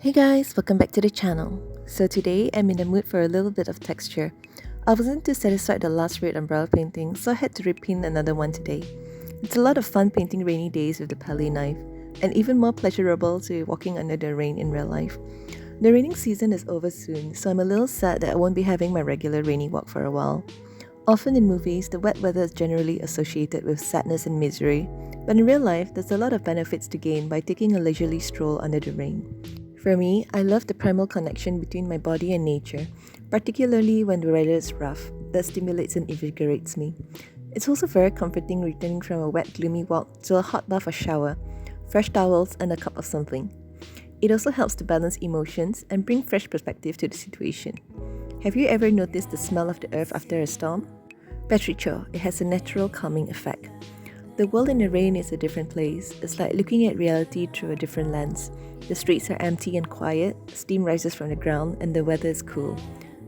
Hey guys, welcome back to the channel. So today I'm in the mood for a little bit of texture. I wasn't too satisfied with the last red umbrella painting, so I had to repaint another one today. It's a lot of fun painting rainy days with the palette knife, and even more pleasurable to walking under the rain in real life. The raining season is over soon, so I'm a little sad that I won't be having my regular rainy walk for a while. Often in movies, the wet weather is generally associated with sadness and misery, but in real life, there's a lot of benefits to gain by taking a leisurely stroll under the rain. For me, I love the primal connection between my body and nature, particularly when the weather is rough. That stimulates and invigorates me. It's also very comforting returning from a wet, gloomy walk to a hot bath or shower, fresh towels, and a cup of something. It also helps to balance emotions and bring fresh perspective to the situation. Have you ever noticed the smell of the earth after a storm? Petrichor, it has a natural calming effect. The world in the rain is a different place. It's like looking at reality through a different lens. The streets are empty and quiet, steam rises from the ground, and the weather is cool.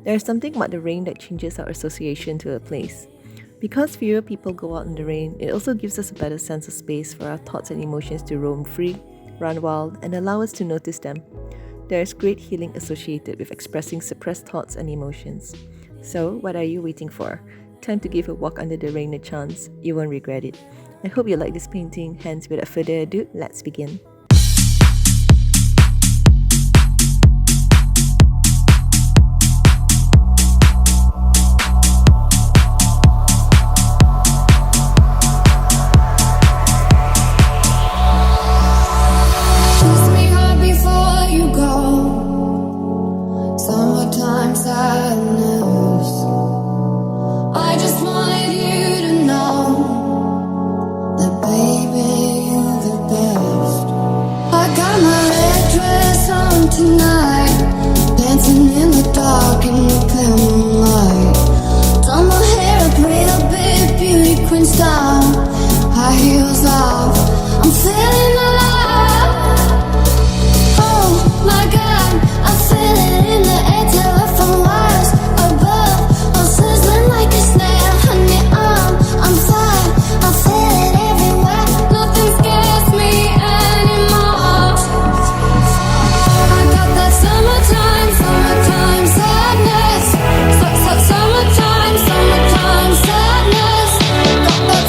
There is something about the rain that changes our association to a place. Because fewer people go out in the rain, it also gives us a better sense of space for our thoughts and emotions to roam free, run wild, and allow us to notice them. There is great healing associated with expressing suppressed thoughts and emotions. So, what are you waiting for? Time to give a walk under the rain a chance. You won't regret it. I hope you like this painting, hence without further ado, let's begin. Tonight, dancing in the dark in the pale moonlight. Done my hair up real big, beauty queen style. High heels off, I'm feeling alive. Oh my God, I feel it in the air, telephone wires above. I'm sizzling like a snare, honey, I'm fine. I feel it everywhere, nothing scares me anymore. Summertime sadness. Summertime sadness. Got that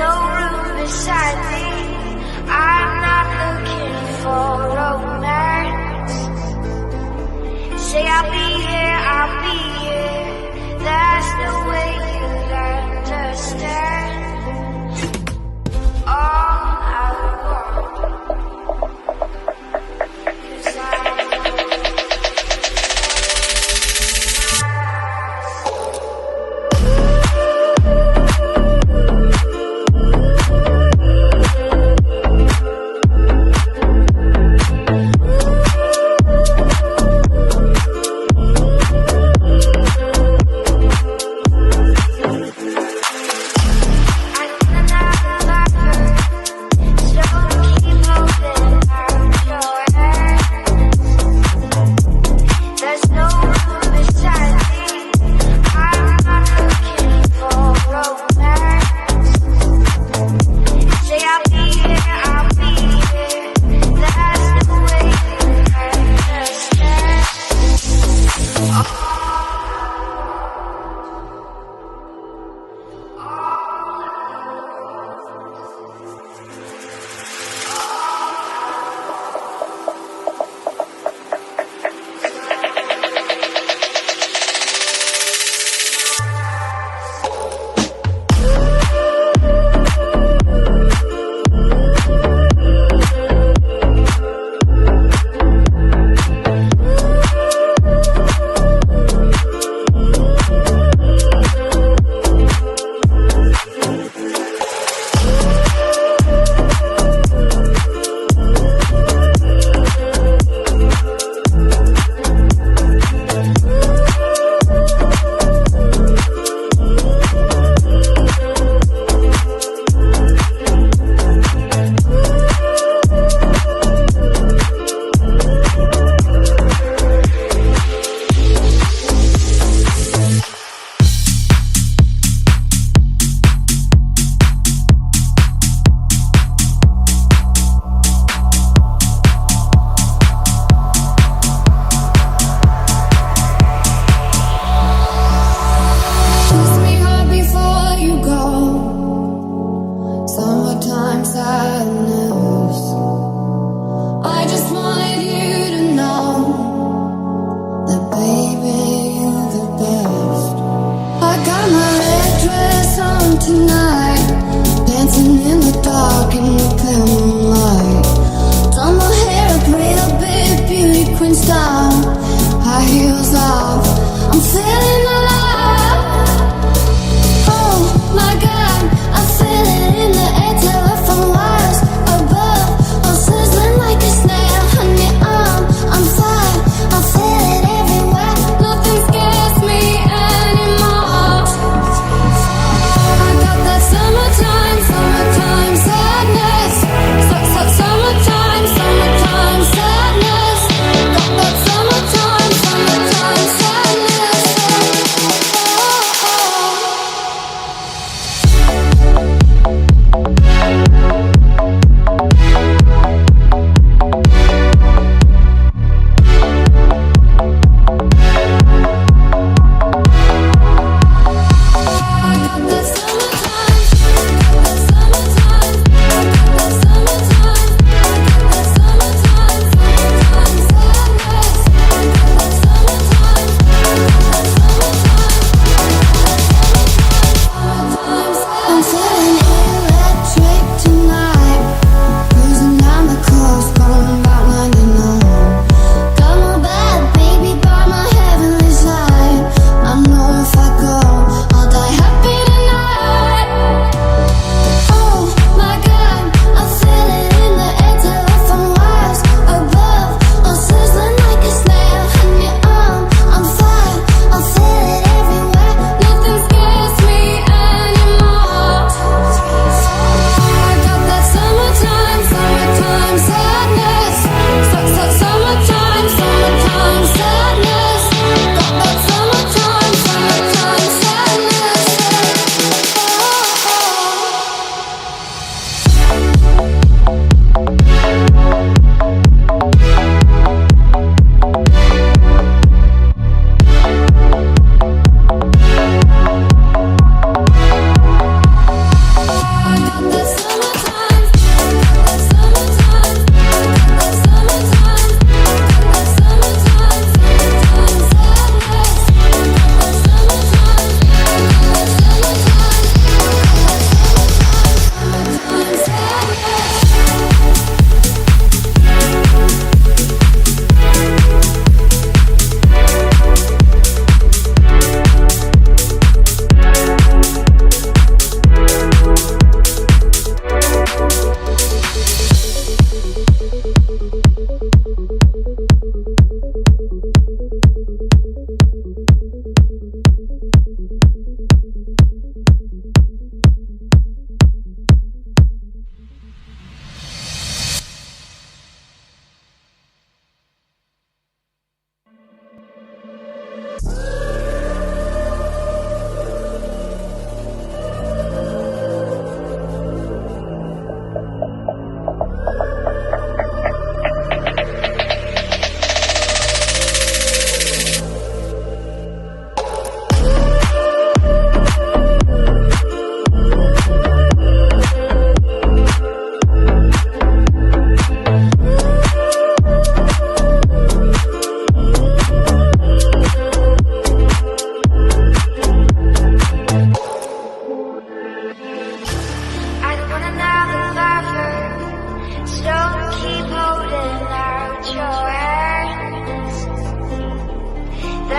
no room beside me. I'm not looking for romance. Say I'll be here, I'll be here. That's the way you'd understand. All I want, 'cause I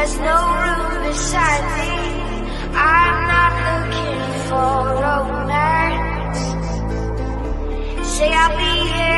There's no room beside me. I'm not looking for romance. Say I'll be here